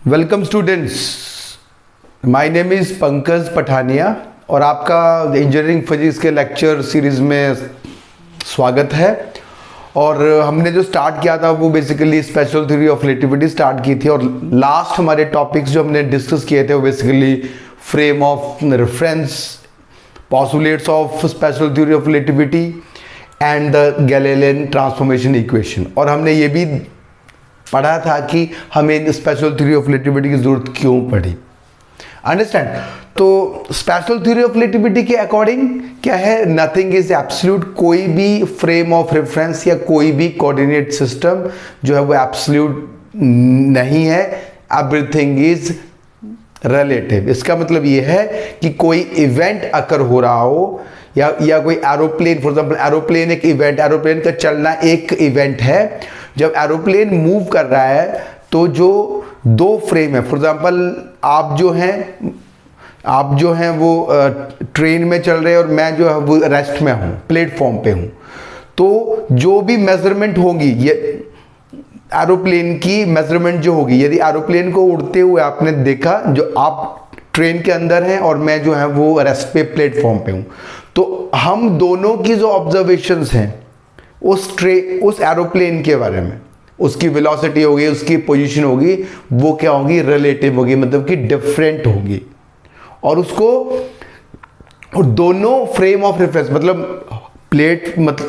Welcome students, my name is Pankaj Pathania और आपका engineering physics के लेक्चर सीरीज़ में स्वागत है। और हमने जो स्टार्ट किया था वो basically special theory of relativity start की थी और लास्ट हमारे टॉपिक्स जो हमने डिस्कस किए थे वो basically frame of reference, postulates of special theory of relativity and the Galilean transformation equation. और हमने ये भी पढ़ा था कि हमें स्पेशल थ्योरी ऑफ रिलेटिविटी की जरूरत क्यों पड़ी। अंडरस्टैंड? तो स्पेशल थ्योरी ऑफ रिलेटिविटी के अकॉर्डिंग क्या है, नथिंग इज एब्सोल्यूट। कोई भी फ्रेम ऑफ रेफरेंस या कोई भी कोऑर्डिनेट सिस्टम जो है वो एब्सोल्यूट नहीं है, एवरीथिंग इज रिलेटिव। इसका मतलब ये है कि कोई इवेंट अकर हो रहा हो या कोई एरोप्लेन, फॉर एग्जांपल एरोप्लेन एक इवेंट, एरोप्लेन का चलना एक इवेंट है। जब एरोप्लेन मूव कर रहा है तो जो दो फ्रेम है, फॉर एग्जांपल आप जो हैं वो ट्रेन में चल रहे हैं और मैं जो है वो रेस्ट में हूँ, प्लेटफॉर्म पे हूँ, तो जो भी मेजरमेंट होगी ये एरोप्लेन की मेजरमेंट जो होगी, यदि एरोप्लेन को उड़ते हुए आपने देखा, जो आप ट्रेन के अंदर हैं और मैं जो है वो रेस्ट पे प्लेटफॉर्म पे हूँ, तो हम दोनों की जो ऑब्जर्वेशंस हैं उस एरोप्लेन के बारे में, उसकी वेलोसिटी होगी, उसकी पोजीशन होगी, वो क्या होगी, रिलेटिव होगी, मतलब कि डिफरेंट होगी। और दोनों फ्रेम ऑफ रेफरेंस मतलब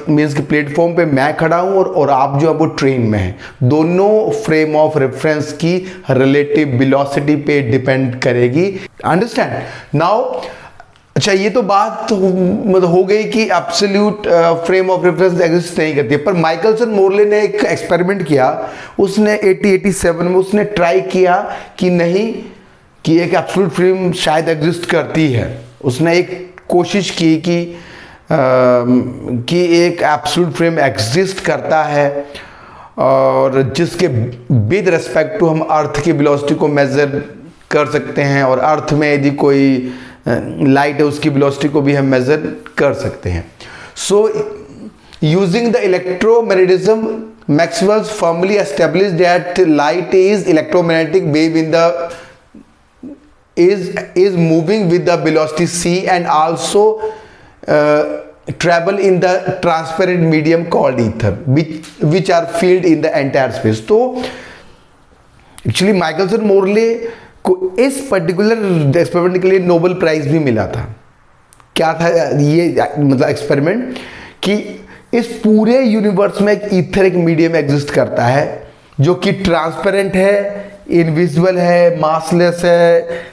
मीन्स कि प्लेटफॉर्म पे मैं खड़ा हूं और आप जो है वो ट्रेन में हैं, दोनों फ्रेम ऑफ रेफरेंस की रिलेटिव वेलोसिटी पे डिपेंड करेगी। Understand now? अच्छा, ये तो बात मतलब हो गई कि absolute frame of reference exist नहीं करती है। पर माइकलसन मोरले ने एक एक्सपेरिमेंट किया, उसने 87 में उसने ट्राई किया कि नहीं, कि एक एब्सोल्यूट फ्रेम शायद एग्जिस्ट करती है। उसने एक कोशिश की कि एक एब्सोल्यूट फ्रेम एग्जिस्ट करता है और जिसके विद रिस्पेक्ट टू हम अर्थ की वेलोसिटी को मेजर कर सकते हैं, और अर्थ में यदि कोई लाइट है उसकी वेलोसिटी को भी हम मेजर कर सकते हैं। So using the electromagnetism, Maxwell firmly established that light is electromagnetic wave in the is moving with the velocity c and also travel in the transparent medium called ether which are filled in the entire space। तो actually Michelson Morley को इस particular experiment के लिए Nobel prize भी मिला था। क्या था ये मतलब एक्सपेरिमेंट, कि इस पूरे यूनिवर्स में एक ईथर एक मीडियम एग्जिस्ट करता है जो कि ट्रांसपेरेंट है, इनविजिबल है, मासलेस है,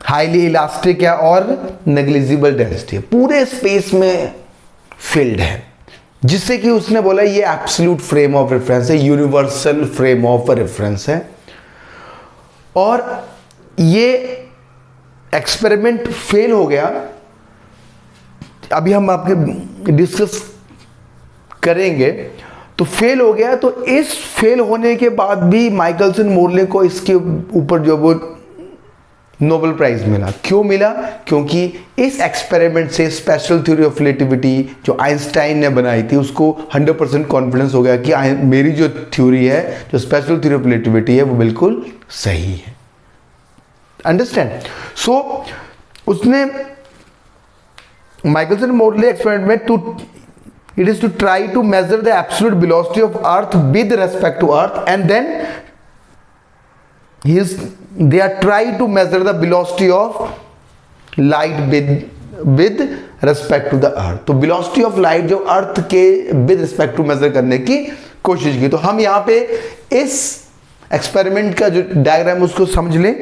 हाईली इलास्टिक है और नेग्लिजिबल डेंसिटी है, पूरे स्पेस में फील्ड है, जिससे कि उसने बोला ये एब्सोल्यूट फ्रेम ऑफ रेफरेंस है, यूनिवर्सल फ्रेम ऑफ रेफरेंस है। और ये एक्सपेरिमेंट फेल हो गया। अभी हम आपके डिस्कस करेंगे। तो फेल हो गया, तो इस फेल होने के बाद भी माइकलसन मोरले को इसके ऊपर जो वो नोबेल प्राइज मिला। क्यों मिला? क्योंकि इस एक्सपेरिमेंट से स्पेशल थ्योरी ऑफ रिलेटिविटी जो आइंस्टाइन ने बनाई थी उसको 100% कॉन्फिडेंस हो गया कि मेरी जो थ्योरी है, जो स्पेशल थ्योरी ऑफ रिलेटिविटी है, वो बिल्कुल सही है। अंडरस्टैंड? सो उसने माइकलसन मोरले एक्सपेरिमेंट में it is to try to measure the absolute velocity of earth with respect to earth, and then they are trying to measure the velocity of light with respect to the earth। तो velocity of light जो अर्थ के with respect to measure करने की कोशिश की। तो हम यहाँ पे इस एक्सपेरिमेंट का जो डायग्राम उसको समझ लें।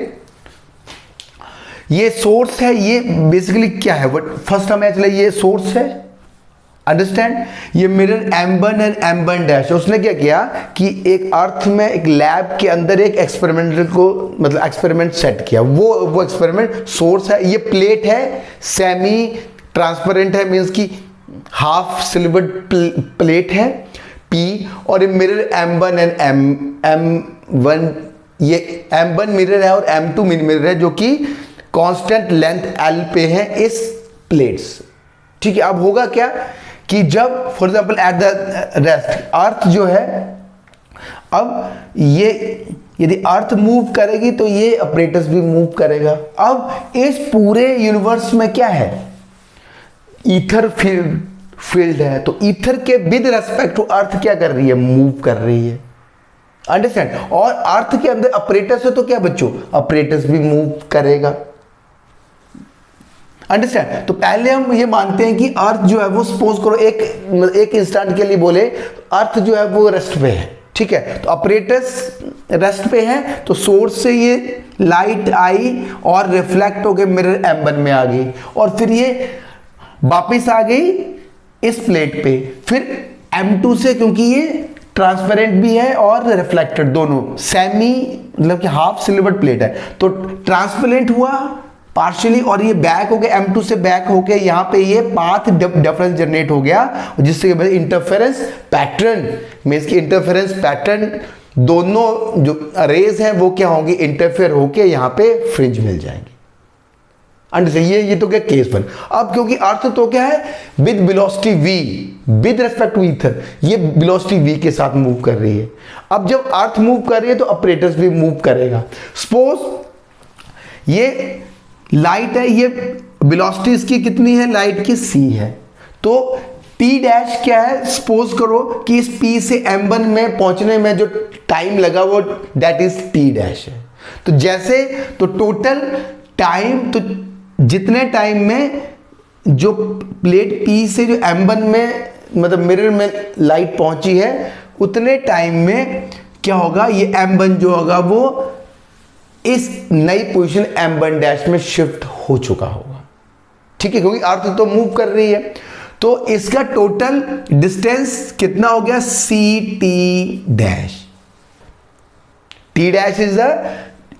ये सोर्स है, ये बेसिकली क्या है, फर्स्ट हमें चले, ये सोर्स है। अंडरस्टैंड? ये mirror M1 and M1 dash है। उसने क्या किया कि एक अर्थ में एक लैब के अंदर एक एक्सपेरिमेंटर को मतलब एक्सपेरिमेंट सेट किया। वो एक्सपेरिमेंट सोर्स है, ये प्लेट है, सेमी ट्रांसपेरेंट है, मींस की हाफ सिल्वर प्लेट है P, और ये मिरर M1 एंड M1, ये M1 मिरर है और M2 मिरर है जो कि कांस्टेंट लेंथ L पे है इस प्लेट्स। ठीक है, अब होगा क्या कि जब for example at the rest earth जो है, अब यदि अर्थ मूव करेगी तो ये अपरेटस भी मूव करेगा। अब इस पूरे यूनिवर्स में क्या है, ईथर फील्ड है, तो ईथर के विद रेस्पेक्ट टू अर्थ क्या कर रही है, मूव कर रही है। अंडरस्टैंड। और अर्थ के अंदर अपरेटस है तो क्या बच्चों, अपरेटस भी मूव करेगा। अंडरस्टैंड। तो पहले हम ये मानते हैं कि अर्थ जो है वो सपोज करो एक इंस्टेंट के लिए बोले, अर्थ जो है वो रेस्ट पे है, ठीक है। तो अपरेटस रेस्ट पे है, तो सोर्स से ये लाइट आई और रिफ्लेक्ट होकर मिरर M1 में आ गई, और फिर ये वापिस आ गई इस प्लेट पे, फिर M2 से, क्योंकि ये ट्रांसपेरेंट भी है और रिफ्लेक्टेड, दोनों सेमी मतलब कि हाफ सिल्वर्ड प्लेट है, तो ट्रांसपेरेंट हुआ पार्शियली, और ये बैक हो गया M2 से बैक होके यहाँ पे ये पाथ डिफरेंस जनरेट हो गया, जिससे इंटरफेरेंस पैटर्न में, इसकी इंटरफेरेंस पैटर्न दोनों जो रेज हैं वो क्या होंगी, इंटरफेयर होके यहाँ पे फ्रिंज मिल जाएंगे। अंडरस्टैंड। ये तो क्या केस वन। अब क्योंकि अर्थ तो क्या है, with velocity v with respect to ether, ये वेलोसिटी v के साथ मूव कर रही है। अब जब अर्थ मूव कर रही है तो अपरेटस भी मूव करेगा। सपोज ये लाइट है, ये वेलोसिटी इसकी कितनी है, लाइट की c है, तो p डैश क्या है, सपोज करो कि इस p से M1 में पहुंचने में जो टाइम लगा वो दैट इज t डैश है। तो जैसे तो टोटल टाइम, तो जितने टाइम में जो प्लेट P से जो M1 में मतलब मिरर में लाइट पहुंची है, उतने टाइम में क्या होगा, ये M1 जो होगा वो इस नई पोजीशन M1 डैश में शिफ्ट हो चुका होगा, ठीक है, क्योंकि अर्थ तो मूव कर रही है। तो इसका टोटल डिस्टेंस कितना हो गया, ct dash. t dash is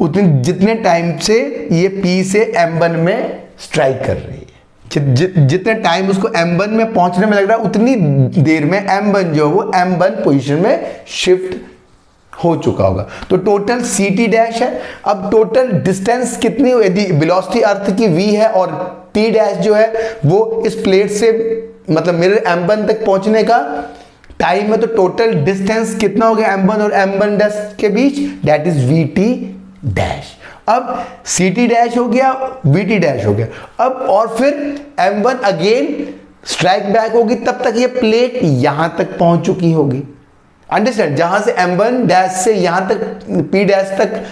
उतने जितने टाइम से ये P से M1 में स्ट्राइक कर रही है, जितने टाइम उसको M1 में पहुंचने में लग रहा है, उतनी देर में M1 जो वो M1 पोजीशन में शिफ्ट हो चुका होगा। तो टोटल ct डैश है। अब टोटल डिस्टेंस कितनी, यदि वेलोसिटी अर्थ की v है और t डैश जो है वो इस प्लेट से मतलब मिरर M1 तक पहुंचने का टाइम है, तो टोटल डिस्टेंस कितना हो गया M1 और M1 डैश के बीच, दैट इज vt डैश। अब ct डैश हो गया, vt डैश हो गया। अब और फिर M1 अगेन स्ट्राइक बैक होगी, तब तक ये प्लेट यहां तक पहुंच चुकी होगी। अंडरस्टैंड। जहां से M1 डैश से यहां तक P डैश तक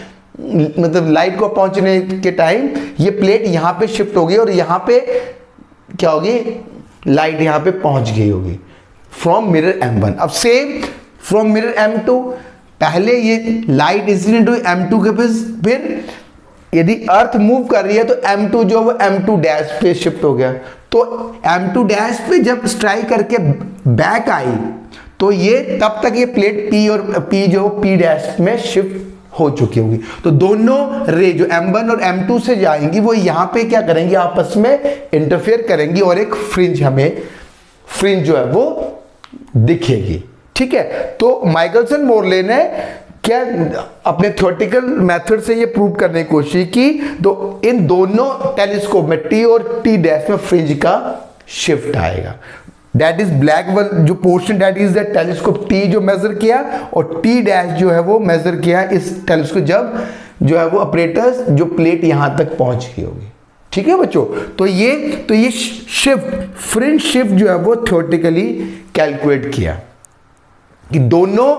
मतलब लाइट को पहुंचने के टाइम ये प्लेट यहां पे शिफ्ट होगी, और यहां पे क्या होगी, लाइट यहां पे पहुंच गई होगी फ्रॉम मिरर M1। अब सेम फ्रॉम मिरर M2, पहले ये लाइट इंसिडेंट हुई M2 के फिर यदि अर्थ मूव कर रही है तो M2 जो वो M2 डैश पे शिफ्ट हो गया, तो M2 डैश पे जब स्ट्राइक करके बैक आई तो ये तब तक ये प्लेट P और P जो P डैश में शिफ्ट हो चुकी होगी। तो दोनों रे जो M1 और M2 से जाएंगी वो यहाँ पे क्या करेंगी, आपस में इंटरफेयर करेंगी, और एक फ्रिंज हमें फ्रिंज जो है वो दिखेगी, ठीक है। तो माइकलसन मोरले ने क्या अपने थ्योरेटिकल मेथड से ये प्रूव करने की कोशिश की, तो इन दोनों टेलीस्कोप में T और T डैश में फ्रिंज का शिफ्ट आएगा। दैट इज ब्लैक वन जो portion, that is the telescope T जो मेजर किया, और T डैश जो है वो मेजर किया इस टेलीस्कोप जब जो है वो ऑपरेटर्स जो प्लेट यहां तक पहुंच गई होगी, ठीक है बच्चों। तो ये शिफ्ट फ्रिंज शिफ्ट जो है वो थ्योरेटिकली कैलकुलेट किया कि दोनों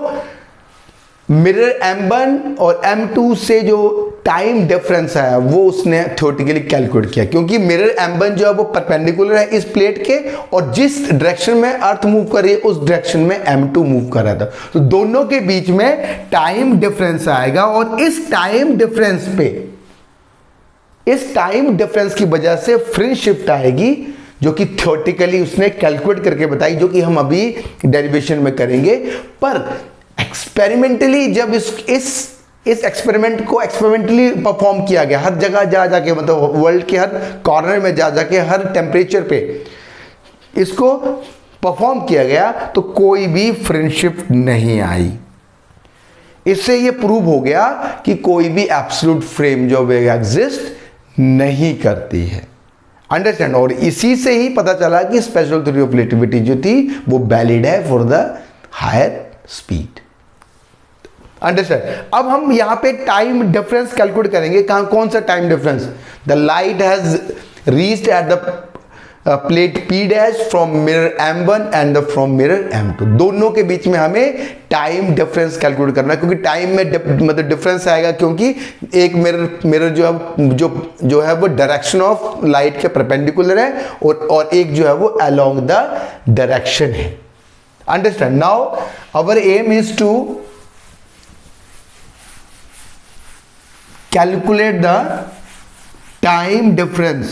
मिरर M1 और M2 से जो टाइम डिफरेंस आया वो उसने थ्योरेटिकली कैलकुलेट किया, क्योंकि मिरर M1 जो है वो परपेंडिकुलर है इस प्लेट के, और जिस डायरेक्शन में अर्थ मूव कर रही है उस डायरेक्शन में M2 मूव कर रहा था, तो दोनों के बीच में टाइम डिफरेंस आएगा, और इस टाइम डिफरेंस की वजह से फ्रिंज शिफ्ट आएगी, जो कि थ्योरेटिकली उसने कैलकुलेट करके बताई, जो कि हम अभी डेरिवेशन में करेंगे। पर एक्सपेरिमेंटली जब इस एक्सपेरिमेंट को एक्सपेरिमेंटली परफॉर्म किया गया, हर जगह जा जाके मतलब वर्ल्ड के हर कॉर्नर में जा जाके हर टेम्परेचर पे इसको परफॉर्म किया गया, तो कोई भी फ्रिंज शिफ्ट नहीं आई। इससे ये प्रूव हो गया कि कोई भी एब्सोल्यूट फ्रेम जो एग्जिस्ट नहीं करती है। अंडरस्टैंड। और इसी से ही पता चला कि स्पेशल थ्योरी ऑफ रिलेटिविटी जो थी वो वैलिड है for the higher speed. Understand. अब हम यहाँ पे टाइम डिफरेंस कैलकुलेट करेंगे। कौन सा time difference? The light has reached at the plate P dash from mirror M1 and from mirror M2। दोनों के बीच में हमें टाइम डिफरेंस कैलकुलेट करना है, क्योंकि टाइम में मतलब डिफरेंस आएगा, क्योंकि एक मिरर जो है वो डायरेक्शन ऑफ लाइट के परपेंडिकुलर है और एक जो है वो अलोंग द डायरेक्शन है। Understand? Now our aim is to calculate the time difference.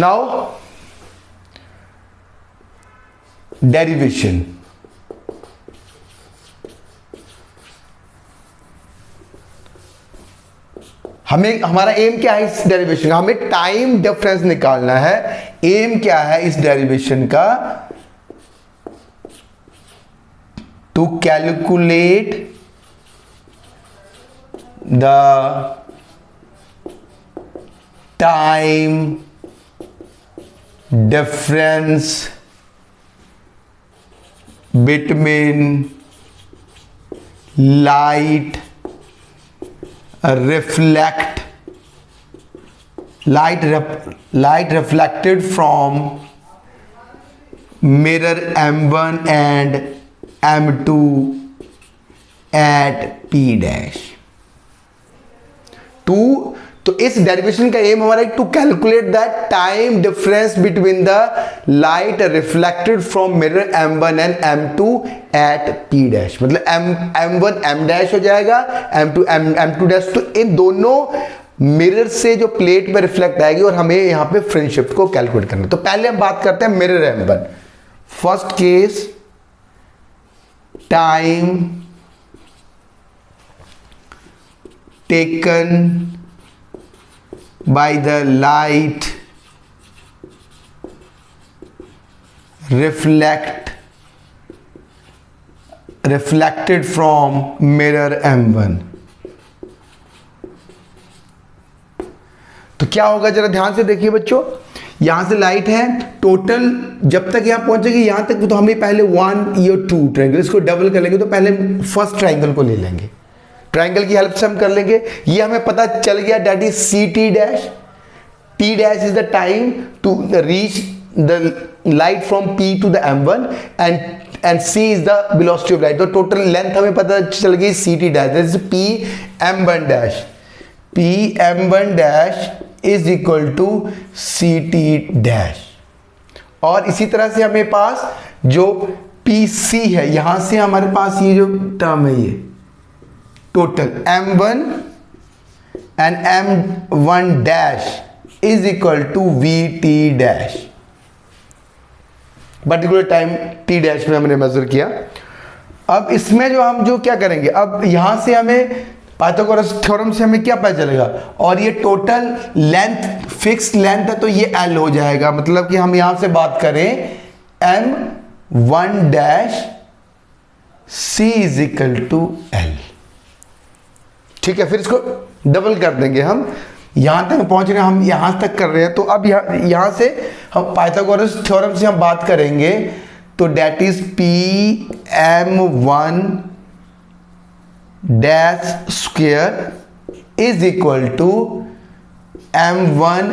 Now derivation. हमारा एम क्या है इस डेरिवेशन का? हमें टाइम डिफरेंस निकालना है। एम क्या है इस डेरिवेशन का? To calculate the time difference between light reflected from mirror M1 and M2 at P dash। तो इस डेरिवेशन का एम हमारा to calculate the time difference between the light reflected from mirror M1 and M2 at P dash. मतलब M1 M dash हो जाएगा, M2 M2 dash. तो इन दोनों mirror से जो प्लेट पे रिफ्लेक्ट आएगी और हमें यहां पे फ्रिंज शिफ्ट को कैलकुलेट करना है। तो पहले हम बात करते हैं mirror M1। First case, time taken by the light reflected from mirror M1। तो क्या होगा जरा ध्यान से देखिए बच्चों। यहां से लाइट है, टोटल जब तक यहां पहुंचेगी यहां तक तो हमें पहले 1 या 2 ट्रायंगल, इसको डबल कर लेंगे। तो पहले फर्स्ट ट्रायंगल को ले लेंगे, ट्रायंगल की हेल्प से हम कर लेंगे। ये हमें पता चल गया, that is C T dash. T dash is the time to reach the light from P to the M1 and C is the velocity of light. तो टोटल लेंथ हमें पता चल गई C T dash, that is P M1 dash. P M1 dash is equal to C T dash. और इसी तरह से हमें पास जो PC है, यहां से हमारे पास ये जो टर्म है, ये total M1 and M1 dash is equal to VT dash. Particular time T dash में हमने मेजर किया। अब इसमें जो क्या करेंगे, अब यहां से हमें पाइथागोरस थ्योरम से हमें क्या पता चलेगा, और ये टोटल लेंथ फिक्स लेंथ है तो ये L हो जाएगा। मतलब कि हम यहां से बात करें M1 dash C is equal to L। ठीक है, फिर इसको डबल कर देंगे। हम यहां तक पहुंच रहे हैं, हम यहां तक कर रहे हैं। तो अब यहां से हम पाइथागोरस थ्योरम से हम बात करेंगे, तो that is PM1 dash square is equal to M1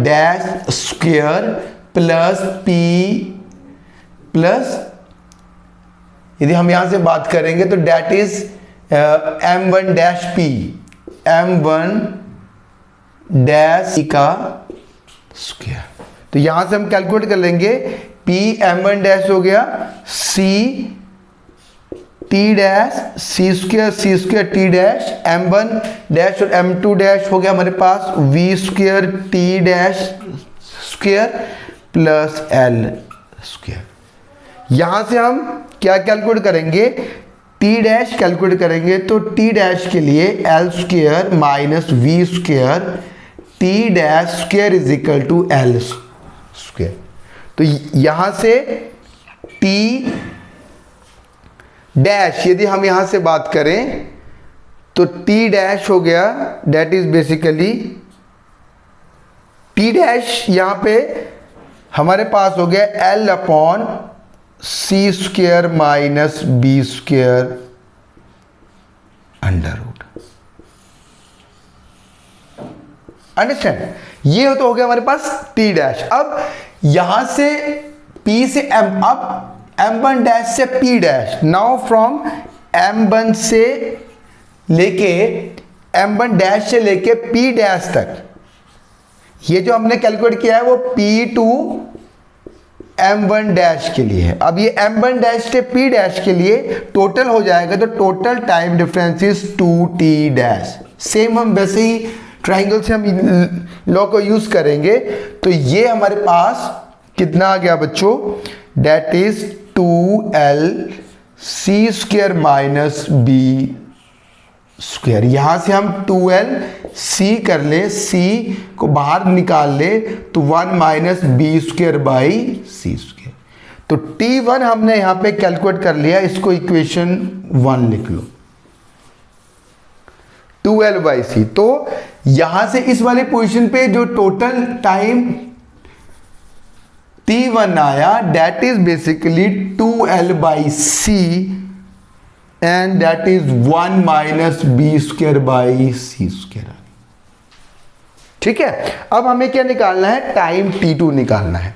dash square plus P plus, यदि हम यहां से बात करेंगे तो that is M1 dash P, M1 dash का स्क्वायर। तो यहां से हम कैलकुलेट कर लेंगे, P M1 डैश हो गया C T dash C square T dash, M1 dash और M2 डैश हो गया हमारे पास V square T dash square plus L square. यहां से हम क्या कैलकुलेट करेंगे, T डैश कैलकुलेट करेंगे। तो T डैश के लिए L square minus V square T dash square is equal to L square. तो यहां से T डैश, यदि हम यहां से बात करें तो T डैश हो गया, that is basically T dash यहां पे हमारे पास हो गया L upon C square minus B square under root. Understand. ये तो हो गया हमारे पास टी डैश। अब यहां से पी से एम, अब m1 डैश से p dash. Now from m1 से लेके m1 डैश से लेके p डैश तक, ये जो हमने कैलकुलेट किया है वो p2 m1 डैश के लिए है। अब ये m1 डैश से p डैश के लिए टोटल हो जाएगा, तो total time difference is 2t dash. Same हम वैसे ही ट्राइंगल से हम लॉ को यूज करेंगे, तो ये हमारे पास कितना आ गया बच्चों, that is 2l C square minus B square. यहां से हम 2l c कर ले, c को बाहर निकाल ले तो 1 minus B square by C square. तो t1 हमने यहां पे कैलकुलेट कर लिया, इसको इक्वेशन 1 लिख लो, 2l बाई सी। तो यहां से इस वाले पोजीशन पे जो टोटल टाइम t1 आया, that is basically 2l by C and that is 1 minus B square by C square. ठीक है। अब हमें क्या निकालना है, टाइम t2 निकालना है।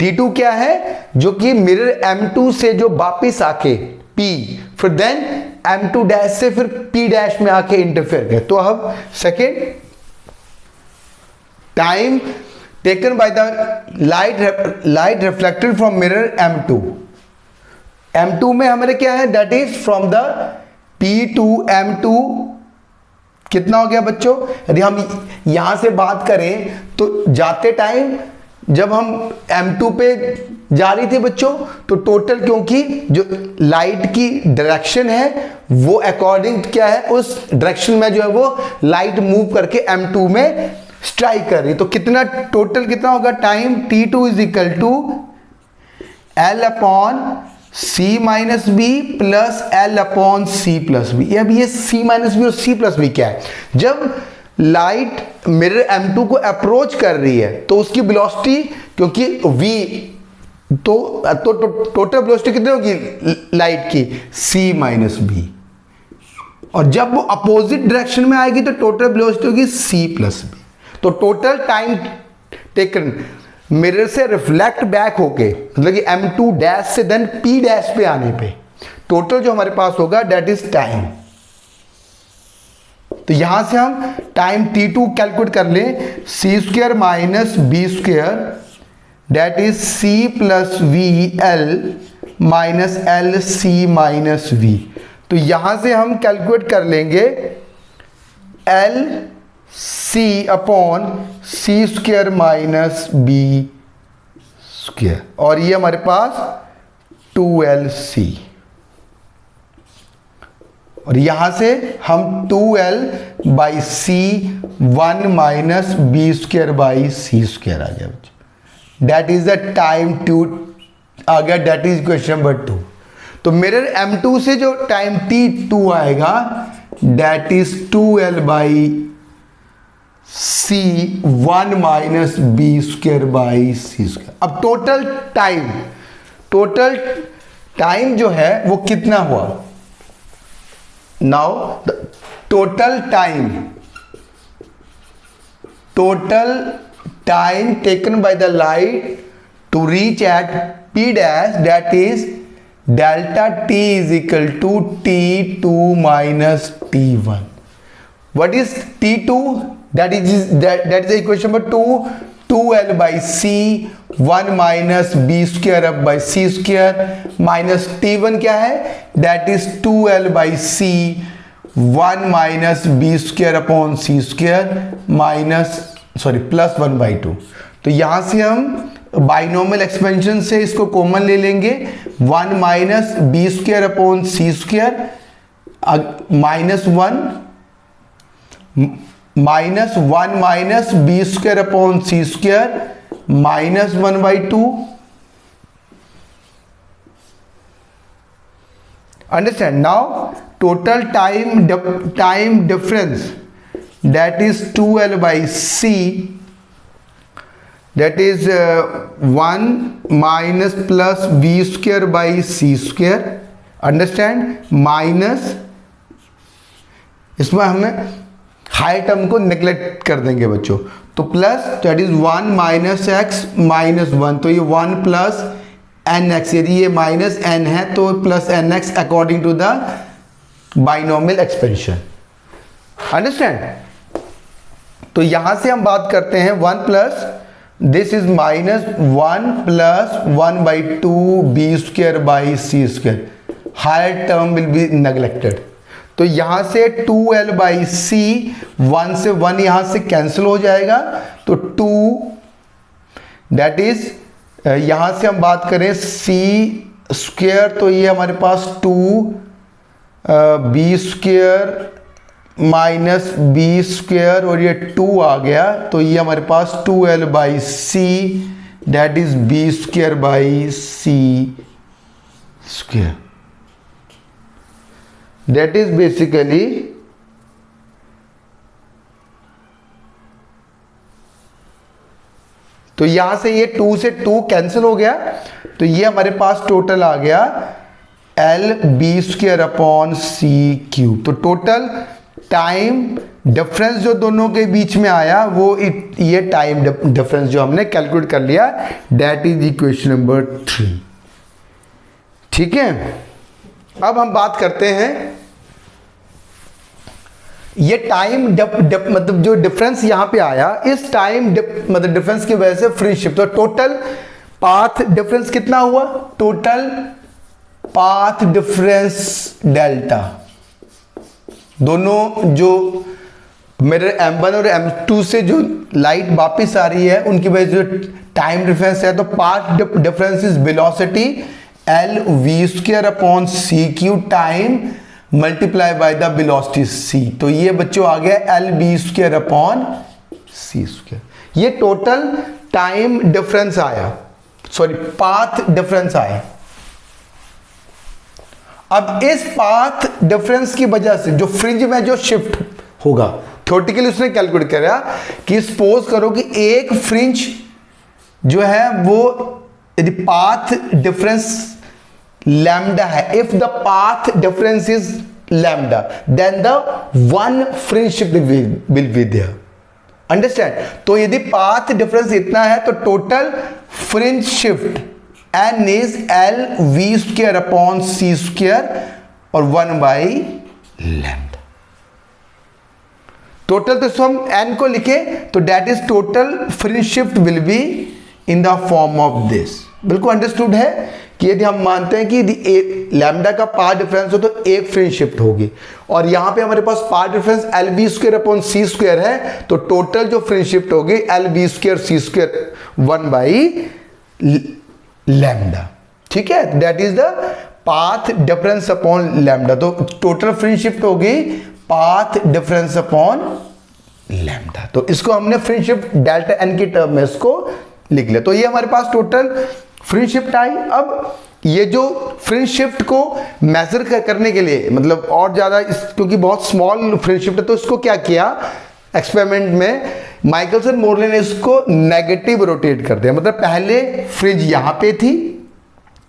t2 क्या है, जो कि मिरर m2 से जो वापिस आके p, फिर देन m2 डैश से फिर p डैश में आके इंटरफेयर है। तो अब second, time taken by the light reflected from mirror m2। m2 में हमारे क्या है, that is from the p to m2 कितना हो गया बच्चों। यदि हम यहां से बात करें तो जाते टाइम जब हम m2 पे जा रही थी बच्चों, तो टोटल, क्योंकि जो लाइट की डायरेक्शन है वो अकॉर्डिंग क्या है, उस डायरेक्शन में जो है वो लाइट मूव करके m2 में स्ट्राइक कर रही, तो कितना टोटल कितना होगा, time t2 is equal to l upon c minus B plus l upon c plus B. अब ये c माइनस बी और c प्लस बी क्या है, जब लाइट मिरर m2 को अप्रोच कर रही है तो उसकी वेलोसिटी, क्योंकि v तो टोटल वेलोसिटी कितनी होगी लाइट की, c माइनस बी, और जब वो अपोजिट डायरेक्शन में आएगी तो टोटल वेलोसिटी होगी c प्लस बी। तो टोटल टाइम टेकन मिरर से रिफ्लेक्ट बैक होके, मतलब कि m2 डैश से देन p डैश पे आने पे टोटल जो हमारे पास होगा दैट इज टाइम। तो यहां से हम टाइम t2 कैलकुलेट कर लें, C square minus B square that is c plus V L minus L C minus V. तो यहां से हम कैलकुलेट कर लेंगे L C upon C square minus B square, और ये हमारे पास 2lc, और यहां से हम 2l by C 1 minus B square by C square आ गया बच्चों, that is the time to आ गया, दैट इज क्वेश्चन नंबर 2। तो मिरर m2 से जो टाइम t2 आएगा that is 2l by c 1 minus B square by C square. अब टोटल टाइम जो है वो कितना हुआ, now total time taken by the light to reach at p dash, that is delta t is equal to t2 minus t1। what is t2, that is the equation number 2, 2l by c 1 minus b square up by c square minus t1 क्या है, that is 2l by c 1 minus b square upon c square minus plus 1 by 2। तो यहां से हम binomial expansion से इसको common ले लेंगे, 1 minus B square upon C square minus 1 minus B square upon C square minus 1 by 2। Understand. Now total time difference that is 2l by C that is 1 minus plus B square by C square, understand, minus, इसमें हमें high term को neglect कर देंगे बच्चों, तो plus that is 1 minus x minus 1, तो ये 1 plus N x, यदि ये माइनस एन है तो plus N X according to the binomial expansion, understand. तो यहां से हम बात करते हैं 1 plus this is minus 1 plus 1 by 2 B square by C square, higher term will be neglected, तो यहां से 2l बाई सी, 1 से 1 यहां से कैंसिल हो जाएगा, तो 2 दैट इज यहां से हम बात करें सी स्क्वायर, तो ये हमारे पास 2 B square minus B square और ये 2 आ गया, तो ये हमारे पास 2l by C that is B square by C square, that is basically तो यहां से ये 2 से 2 कैंसिल हो गया, तो ये हमारे पास टोटल आ गया एल बी स्क्वायर अपॉन सी क्यूब, तो टोटल टाइम डिफरेंस जो दोनों के बीच में आया वो ये टाइम डिफरेंस जो हमने कैलकुलेट कर लिया, दैट इज इक्वेशन नंबर 3, ठीक है। अब हम बात करते हैं ये टाइम मतलब जो डिफरेंस यहां पे आया, इस टाइम मतलब डिफरेंस की वजह से फ्री शिफ्ट, तो टोटल पाथ डिफरेंस कितना हुआ, टोटल पाथ डिफरेंस डेल्टा, दोनों जो मेरे M1 और M2 से जो लाइट वापिस आ रही है उनकी वजह से जो टाइम डिफरेंस है, तो path difference is velocity L V square upon C Q time multiply by the velocity c, तो ये बच्चों आ गया L B square upon C square, ये टोटल टाइम डिफरेंस आया, सॉरी पाथ डिफरेंस आया। अब इस पाथ डिफरेंस की वजह से जो फ्रिंज में जो शिफ्ट होगा, थ्योरेटिकली उसने कैलकुलेट करा कि सपोज करो कि एक फ्रिंज जो है वो यदि पाथ डिफरेंस लैम्डा है, if the path difference is lambda then the one fringe shift will be there, understand. तो यदि पाथ डिफरेंस इतना है तो total fringe shift n is l v square upon c square और 1 by lambda, total तो इसको हम n को लिखे तो that is total fringe shift will be in the form of this, बिल्कुल अंडरस्टूड है कि यदि हम मानते हैं कि यदि लैम्डा का पाथ डिफरेंस हो तो एक फ्रिंज शिफ्ट होगी, और यहां पे हमारे पास path difference L B square upon C square है, तो टोटल जो फ्रिंज शिफ्ट होगी L B square C square 1 by lambda, ठीक है, that is the path difference upon lambda, तो टोटल फ्रिंज शिफ्ट होगी पाथ डिफरेंस अपॉन लैम्डा, तो इसको हमने फ्रिंज शिफ्ट डेल्टा एन की टर्म में इसको लिख लिया, तो ये हमारे पास टोटल फ्रिंज शिफ्ट आई। अब ये जो फ्रिंज शिफ्ट को मेजर करने के लिए मतलब और ज्यादा क्योंकि बहुत स्मॉल फ्रिंज शिफ्ट है, तो इसको क्या किया एक्सपेरिमेंट में माइकलसन मोरले ने इसको नेगेटिव रोटेट कर दिया, मतलब पहले फ्रिंज यहां पे थी,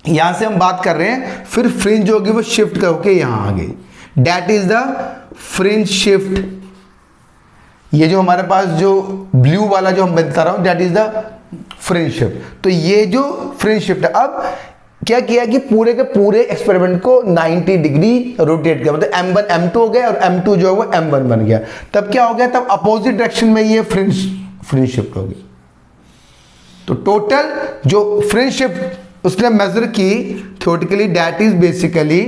यहां से हम बात कर रहे हैं, फिर फ्रिंज होगी वो शिफ्ट करके यहां आ गई, that is the fringe shift. ये जो हमारे पास जो ब्लू वाला जो हम बता रहा हूं that is the fringe shift, तो ये जो फ्रिंज शिफ्ट है, अब क्या किया कि पूरे के पूरे एक्सपेरिमेंट को 90 डिग्री रोटेट किया, मतलब M1 M2 हो गया और M2 जो है वो M1 बन गया, तब क्या हो गया, तब अपोजिट डायरेक्शन में ये फ्रिंज शिफ्ट हो गई, तो टोटल जो फ्रिंज शिफ्ट उसने मेजर की theoretically that is basically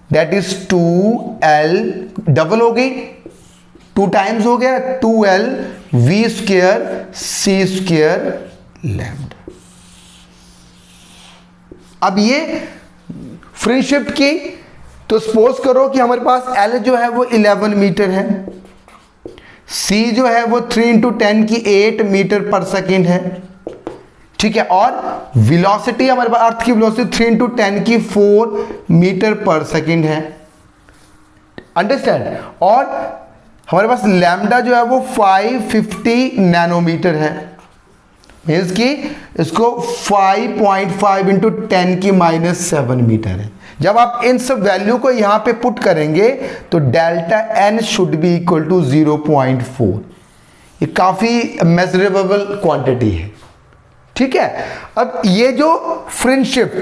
that is 2l double हो गई, 2 टाइम्स हो गया 2l v square c square lambda. अब ये फ्रिंज शिफ्ट की, तो सपोज करो कि हमारे पास L जो है वो 11 मीटर है, C जो है वो 3 इंटू 10 की 8 मीटर पर सेकेंड है, ठीक है, और वेलोसिटी हमारे पास अर्थ की वेलोसिटी 3 इंटू 10 की 4 मीटर पर सेकेंड है, अंडरस्टैंड, और हमारे पास लैम्डा जो है वो 550 नैनोमीटर है, मीन्स कि इसको 5.5 इंटू 10⁻⁷ मीटर है। जब आप इन सब वैल्यू को यहां पे पुट करेंगे तो delta N should be equal to 0.4। ये काफी मेजरेबल क्वांटिटी है, ठीक है। अब ये जो फ्रिंज शिफ्ट,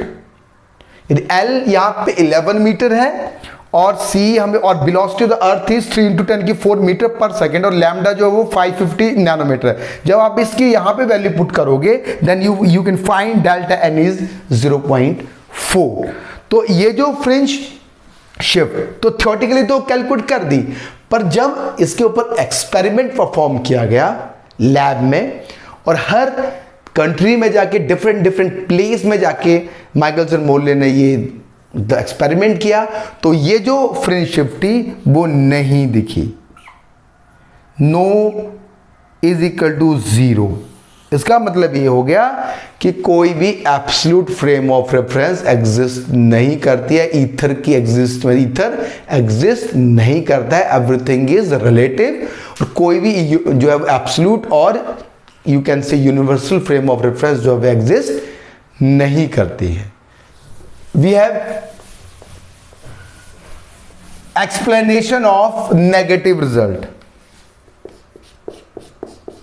एल यहां पे 11 मीटर है और सी हमें, और velocity of the earth is 3 × 10⁴ metre पर सेकेंड, और लैम्डा जो है वो 550 नैनोमीटर है। जब आप इसकी यहां पे वैल्यू पुट करोगे then you can find delta N is 0.4। तो ये जो फ्रिंज शिफ्ट तो थ्योरेटिकली तो कैलकुलेट कर दी, पर जब इसके ऊपर एक्सपेरिमेंट परफॉर्म किया गया लैब में और हर कंट्री में जाके डिफरेंट प्लेस में जाके माइकलसन मोरले ने ये एक्सपेरिमेंट किया, तो ये जो फ्रिंज शिफ्ट थी वो नहीं दिखी। No is equal to 0। इसका मतलब ये हो गया कि कोई भी absolute frame of reference exist नहीं करती है। ईथर की ईथर एग्जिस्ट नहीं करता है, एवरीथिंग इज रिलेटिव। और कोई भी जो है एब्सोल्यूट और you can say universal frame of reference जो है एग्जिस्ट नहीं करती है। We have explanation of negative result.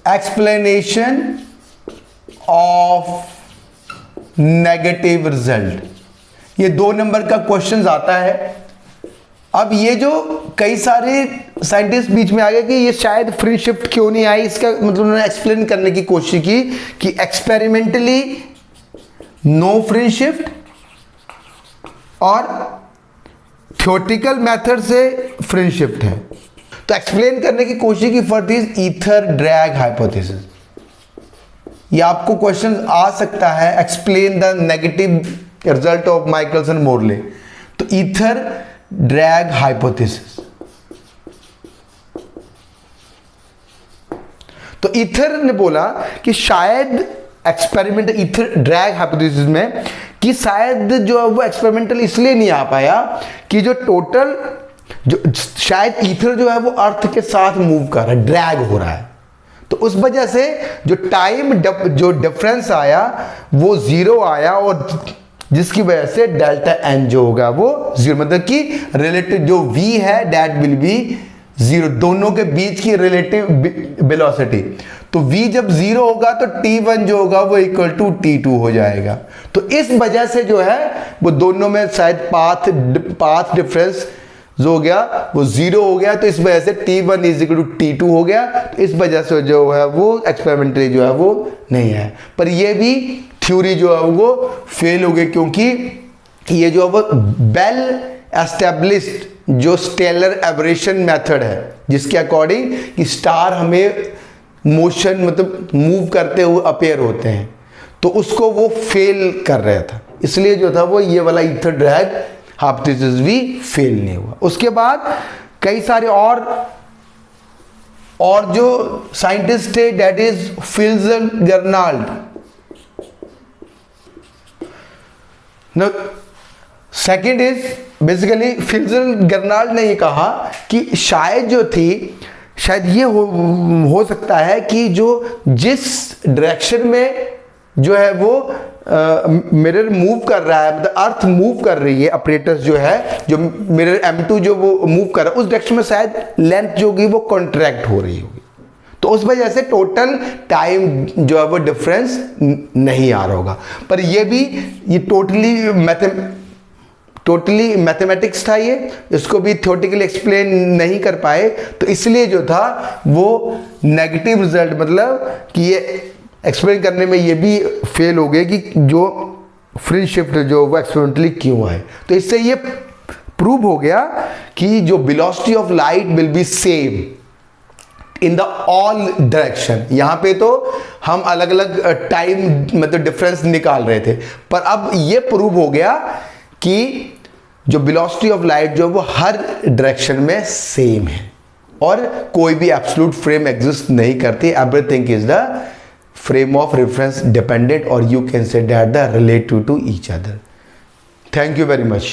Explanation of negative result. ये 2 नंबर का क्वेश्चन आता है। अब ये जो कई सारे साइंटिस्ट बीच में आ गए कि ये शायद फ्रिंज शिफ्ट क्यों नहीं आई, इसका मतलब उन्होंने एक्सप्लेन करने की कोशिश की कि एक्सपेरिमेंटली नो फ्रिंज शिफ्ट और थ्योरेटिकल मेथड से फ्रिंज शिफ्ट है। तो एक्सप्लेन करने की कोशिश की for this ether drag hypothesis. ये आपको क्वेश्चन आ सकता है, explain the negative result of Michelson Morley. तो ईथर ड्रैग हाइपोथेसिस, तो ईथर ने बोला कि शायद एक्सपेरिमेंट ईथर ड्रैग हाइपोथेसिस में कि शायद जो है वो एक्सपेरिमेंटल इसलिए नहीं आ पाया कि जो टोटल जो शायद ईथर जो है वो अर्थ के साथ मूव कर रहा है, ड्रैग हो रहा है। तो उस वजह से जो टाइम जो डिफरेंस आया वो 0 आया, और जिसकी वजह से डेल्टा एन जो होगा वो 0, मतलब कि रिलेटिव जो v है दैट विल बी 0, दोनों के बीच की रिलेटिव वेलोसिटी। तो v जब 0 होगा तो t1 जो होगा वो इक्वल टू t2 हो जाएगा। तो इस वजह से जो है वो दोनों में शायद पाथ डिफरेंस जो हो गया वो 0 हो गया, तो इस वजह से t1 is equal to t2 हो गया। तो इस वजह से जो है वो एक्सपेरिमेंटली जो है वो नहीं है। पर ये भी थ्योरी जो है वो फेल हो गई, क्योंकि ये जो है वो वेल एस्टेब्लिश्ड जो स्टेलर एवरेशन मेथड है, जिसके अकॉर्डिंग कि स्टार हमें मोशन मतलब मूव करते हुए अपेयर होते हैं, तो उसको वो फेल कर रहा था। इसलिए जो था वो ये वाला ईथर ड्रैग हाइपोथेसिस भी फेल नहीं हुआ। उसके बाद कई सारे और जो साइंटिस्ट थे दैट इज फिल्जल गर्नाल्ड। सेकेंड इज बेसिकली फिल्जल गर्नाल्ड ने ये कहा कि शायद जो थी शायद ये हो सकता है कि जो जिस डायरेक्शन में जो है वो मिरर मूव कर रहा है, मतलब अर्थ मूव कर रही है, ऑपरेटर्स जो है जो मिरर M2 जो वो मूव कर रहा है उस डायरेक्शन में शायद लेंथ जो होगी वो कॉन्ट्रैक्ट हो रही होगी। तो उस वजह से टोटल टाइम जो है वो डिफरेंस नहीं आ रहा होगा। पर ये भी ये टोटली मैथमेटिक्स था, ये इसको भी थ्योरेटिकली एक्सप्लेन नहीं कर पाए, तो इसलिए जो था वो नेगेटिव रिजल्ट, मतलब कि ये एक्सप्लेन करने में ये भी फेल हो गए कि जो फ्रिंज शिफ्ट जो वो एक्सपेरिमेंटली क्यों है। तो इससे ये प्रूव हो गया कि जो velocity of light will be same in the all direction. यहाँ पे तो हम अलग अलग टाइम मतलब डिफरेंस निकाल रहे थे, पर अब ये प्रूव हो गया कि जो वेलोसिटी ऑफ लाइट जो वो हर डायरेक्शन में सेम है और कोई भी एब्सोल्यूट फ्रेम एग्जिस्ट नहीं करती। Everything is the frame of reference dependent, or you can say that the relative to each other. Thank you very much.